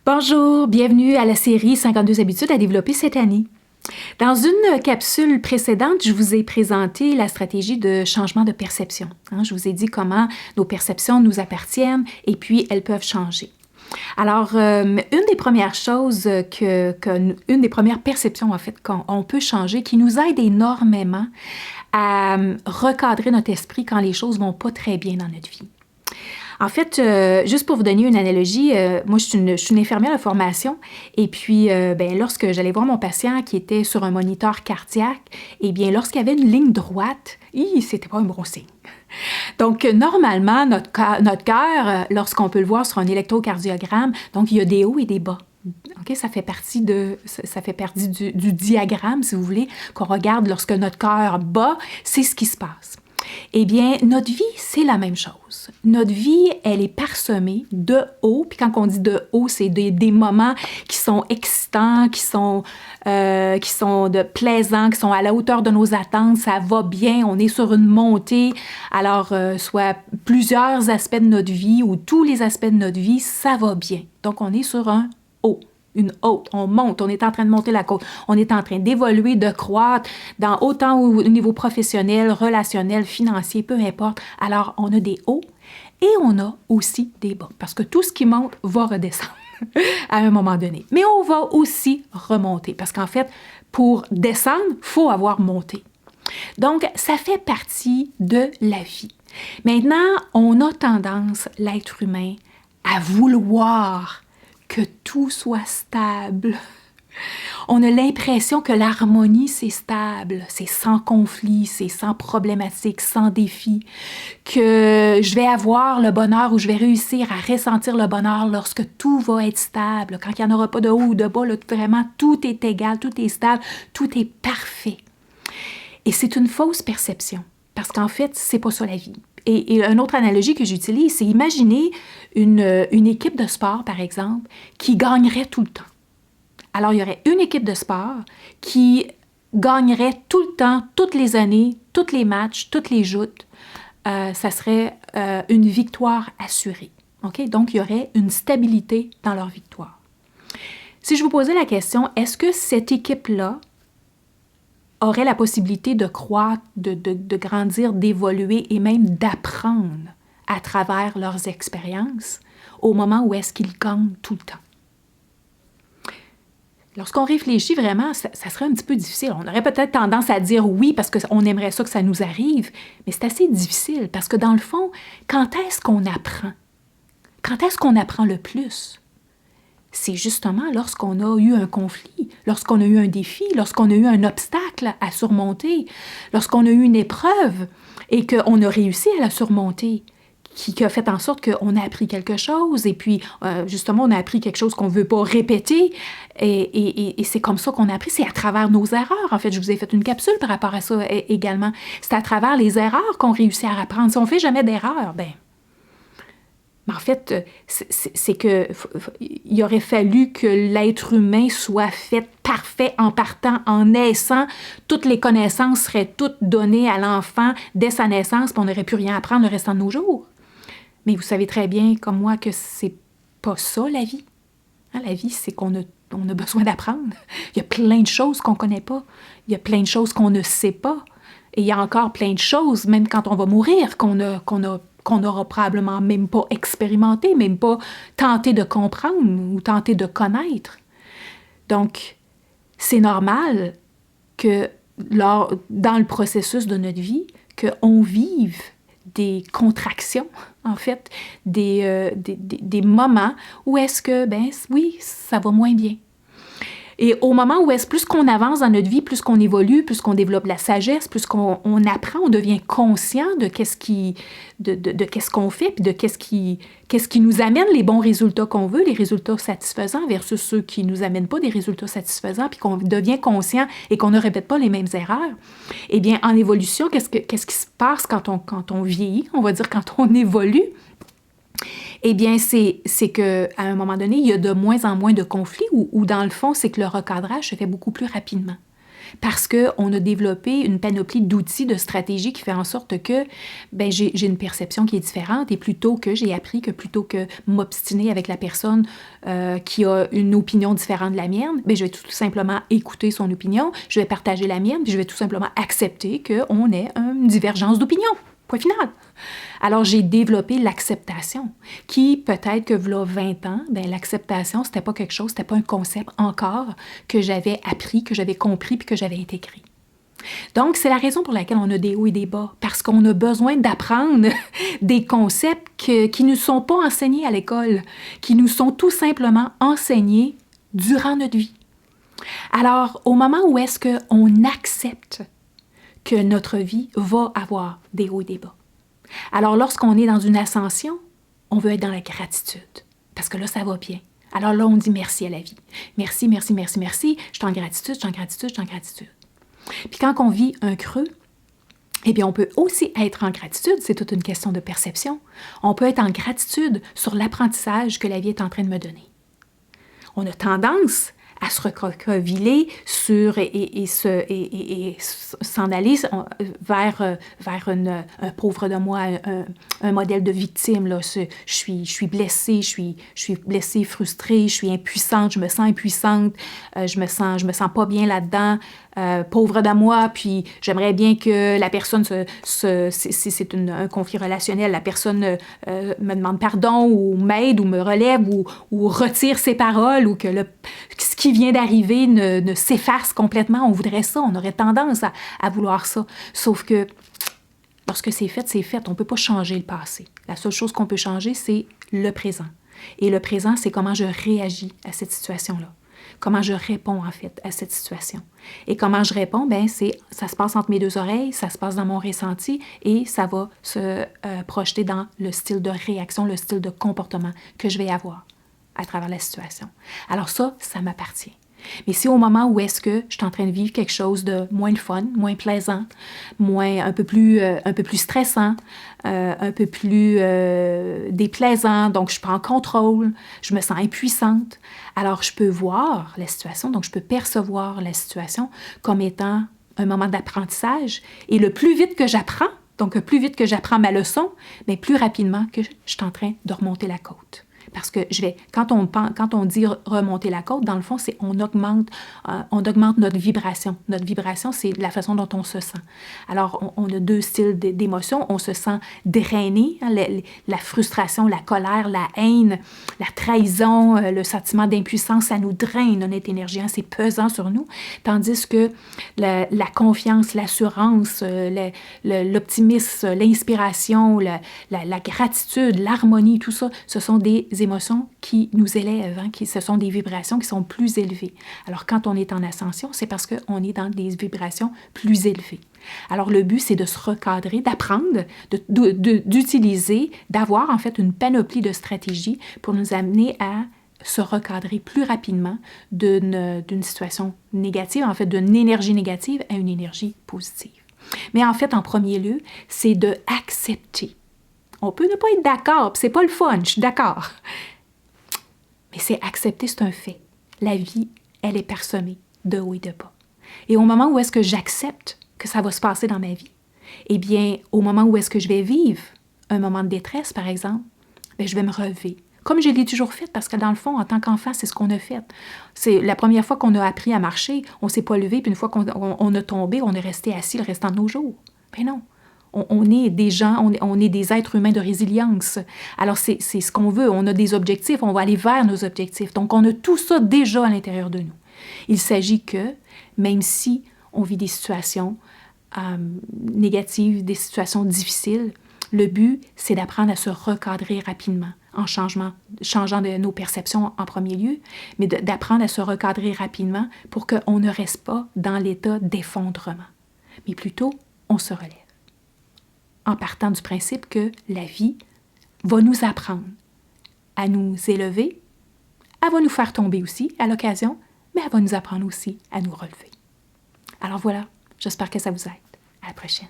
Bonjour, bienvenue à la série 52 habitudes à développer cette année. Dans une capsule précédente, je vous ai présenté la stratégie de changement de perception. Je vous ai dit comment nos perceptions nous appartiennent et puis elles peuvent changer. Alors, une des premières choses, une des premières perceptions en fait qu'on peut changer, qui nous aide énormément à recadrer notre esprit quand les choses vont pas très bien dans notre vie. En fait, juste pour vous donner une analogie, moi, je suis une infirmière de formation et puis, lorsque j'allais voir mon patient qui était sur un moniteur cardiaque, eh bien, lorsqu'il y avait une ligne droite, c'était pas un bon signe. Donc, normalement, notre cœur, lorsqu'on peut le voir sur un électrocardiogramme, donc il y a des hauts et des bas. Okay? Ça fait partie du diagramme, si vous voulez, qu'on regarde lorsque notre cœur bat, c'est ce qui se passe. Eh bien, notre vie, c'est la même chose. Notre vie, elle est parsemée de hauts, puis quand on dit de hauts, c'est des moments qui sont excitants, qui sont plaisants, qui sont à la hauteur de nos attentes, ça va bien, on est sur une montée. Alors, soit plusieurs aspects de notre vie ou tous les aspects de notre vie, ça va bien. Donc, on est sur un haut. Une haute, on monte, on est en train de monter la côte, on est en train d'évoluer, de croître, dans autant au niveau professionnel, relationnel, financier, peu importe. Alors, on a des hauts et on a aussi des bas, parce que tout ce qui monte va redescendre à un moment donné. Mais on va aussi remonter, parce qu'en fait, pour descendre, il faut avoir monté. Donc, ça fait partie de la vie. Maintenant, on a tendance, l'être humain, à vouloir que tout soit stable. On a l'impression que l'harmonie, c'est stable, c'est sans conflit, c'est sans problématique, sans défi, que je vais avoir le bonheur ou je vais réussir à ressentir le bonheur lorsque tout va être stable, quand il n'y en aura pas de haut ou de bas, là, vraiment tout est égal, tout est stable, tout est parfait. Et c'est une fausse perception, parce qu'en fait, c'est pas ça la vie. Et une autre analogie que j'utilise, c'est imaginer une équipe de sport, par exemple, qui gagnerait tout le temps. Alors, il y aurait une équipe de sport qui gagnerait tout le temps, toutes les années, tous les matchs, toutes les joutes. Ça serait une victoire assurée. Okay? Donc, il y aurait une stabilité dans leur victoire. Si je vous posais la question, est-ce que cette équipe-là auraient la possibilité de croître, de grandir, d'évoluer et même d'apprendre à travers leurs expériences au moment où est-ce qu'ils gagnent tout le temps. Lorsqu'on réfléchit vraiment, ça serait un petit peu difficile. On aurait peut-être tendance à dire oui parce qu'on aimerait ça que ça nous arrive, mais c'est assez difficile parce que dans le fond, quand est-ce qu'on apprend? Quand est-ce qu'on apprend le plus? C'est justement lorsqu'on a eu un conflit, lorsqu'on a eu un défi, lorsqu'on a eu un obstacle à surmonter, lorsqu'on a eu une épreuve et qu'on a réussi à la surmonter, qui a fait en sorte qu'on a appris quelque chose et puis justement on a appris quelque chose qu'on ne veut pas répéter et c'est comme ça qu'on a appris, c'est à travers nos erreurs. En fait, je vous ai fait une capsule par rapport à ça également. C'est à travers les erreurs qu'on réussit à apprendre. Si on ne fait jamais d'erreurs, mais en fait, c'est qu'il aurait fallu que l'être humain soit fait parfait en partant, en naissant. Toutes les connaissances seraient toutes données à l'enfant dès sa naissance, puis on n'aurait plus rien à apprendre le restant de nos jours. Mais vous savez très bien, comme moi, que c'est pas ça, la vie. La vie, c'est qu'on a besoin d'apprendre. Il y a plein de choses qu'on ne connaît pas. Il y a plein de choses qu'on ne sait pas. Et il y a encore plein de choses, même quand on va mourir, qu'on n'aura probablement même pas expérimenté, même pas tenté de comprendre ou tenté de connaître. Donc, c'est normal que dans le processus de notre vie, qu'on vive des contractions, en fait, des moments où est-ce que, oui, ça va moins bien. Et au moment où plus qu'on avance dans notre vie, plus qu'on évolue, plus qu'on développe la sagesse, plus qu'on apprend, on devient conscient de qu'est-ce qu'on fait, puis de qu'est-ce qui nous amène les bons résultats qu'on veut, les résultats satisfaisants versus ceux qui nous amènent pas des résultats satisfaisants, puis qu'on devient conscient et qu'on ne répète pas les mêmes erreurs. Eh bien, en évolution, qu'est-ce qui se passe quand on vieillit, on va dire quand on évolue? Eh bien, c'est qu'à un moment donné, il y a de moins en moins de conflits ou dans le fond, c'est que le recadrage se fait beaucoup plus rapidement. parce qu'on a développé une panoplie d'outils, de stratégies qui fait en sorte que j'ai une perception qui est différente et plutôt que m'obstiner avec la personne qui a une opinion différente de la mienne, je vais tout simplement écouter son opinion, je vais partager la mienne, puis je vais tout simplement accepter qu'on ait une divergence d'opinion. Point final. Alors, j'ai développé l'acceptation, qui peut-être que v'là 20 ans, l'acceptation, c'était pas quelque chose, c'était pas un concept encore que j'avais appris, que j'avais compris, puis que j'avais intégré. Donc, c'est la raison pour laquelle on a des hauts et des bas, parce qu'on a besoin d'apprendre des concepts qui ne sont pas enseignés à l'école, qui nous sont tout simplement enseignés durant notre vie. Alors, au moment où est-ce qu'on accepte que notre vie va avoir des hauts et des bas. Alors, lorsqu'on est dans une ascension, on veut être dans la gratitude, parce que là, ça va bien. Alors là, on dit merci à la vie. Merci, merci, merci, merci. Je suis en gratitude, je suis en gratitude, je suis en gratitude. Puis quand on vit un creux, on peut aussi être en gratitude, c'est toute une question de perception. On peut être en gratitude sur l'apprentissage que la vie est en train de me donner. On a tendance à se recroqueviller sur et s'en aller vers un pauvre de moi, un modèle de victime. Là. Je suis blessée, je suis blessée, frustrée, je suis impuissante, je me sens impuissante, je me sens pas bien là-dedans. Pauvre de moi, puis j'aimerais bien que la personne, si c'est un conflit relationnel, la personne me demande pardon ou m'aide ou me relève ou retire ses paroles ou que ce qui vient d'arriver ne s'efface complètement. On voudrait ça, on aurait tendance à vouloir ça. Sauf que lorsque c'est fait, c'est fait. On ne peut pas changer le passé. La seule chose qu'on peut changer, c'est le présent. Et le présent, c'est comment je réagis à cette situation-là. Comment je réponds, en fait, à cette situation. Et comment je réponds, ça se passe entre mes deux oreilles, ça se passe dans mon ressenti et ça va se projeter dans le style de réaction, le style de comportement que je vais avoir à travers la situation. Alors ça m'appartient. Mais si au moment où est-ce que je suis en train de vivre quelque chose de moins le fun, moins plaisant, un peu plus stressant, un peu plus déplaisant, donc je suis pas en contrôle, je me sens impuissante, alors je peux voir la situation, donc je peux percevoir la situation comme étant un moment d'apprentissage. Et le plus vite que j'apprends, donc plus vite que j'apprends ma leçon, plus rapidement que je suis en train de remonter la côte. Parce que quand on dit remonter la côte, dans le fond, c'est on augmente notre vibration. Notre vibration, c'est la façon dont on se sent. Alors, on a deux styles d'émotions. On se sent drainé, hein, la frustration, la colère, la haine, la trahison, le sentiment d'impuissance, ça nous draine notre énergie, hein, c'est pesant sur nous. Tandis que la confiance, l'assurance, l'optimisme, l'inspiration, la gratitude, l'harmonie, tout ça, ce sont des émotions qui nous élèvent, hein, ce sont des vibrations qui sont plus élevées. Alors, quand on est en ascension, c'est parce qu'on est dans des vibrations plus élevées. Alors, le but, c'est de se recadrer, d'apprendre, d'utiliser, d'avoir en fait une panoplie de stratégies pour nous amener à se recadrer plus rapidement d'une situation négative, en fait, d'une énergie négative à une énergie positive. Mais en fait, en premier lieu, c'est de accepter. On peut ne pas être d'accord, puis c'est pas le fun, je suis d'accord. Mais c'est accepter, c'est un fait. La vie, elle est parsemée de hauts et de bas. Et au moment où est-ce que j'accepte que ça va se passer dans ma vie, au moment où est-ce que je vais vivre un moment de détresse, par exemple, je vais me relever. Comme je l'ai toujours fait, parce que dans le fond, en tant qu'enfant, c'est ce qu'on a fait. C'est la première fois qu'on a appris à marcher, on ne s'est pas levé, puis une fois qu'on a tombé, on est resté assis le restant de nos jours. Mais non. On est des gens, on est des êtres humains de résilience. Alors, c'est ce qu'on veut. On a des objectifs, on va aller vers nos objectifs. Donc, on a tout ça déjà à l'intérieur de nous. Il s'agit que, même si on vit des situations négatives, des situations difficiles, le but, c'est d'apprendre à se recadrer rapidement en changeant de nos perceptions en premier lieu, mais d'apprendre à se recadrer rapidement pour qu'on ne reste pas dans l'état d'effondrement. Mais plutôt, on se relève. En partant du principe que la vie va nous apprendre à nous élever, elle va nous faire tomber aussi à l'occasion, mais elle va nous apprendre aussi à nous relever. Alors voilà, j'espère que ça vous aide. À la prochaine.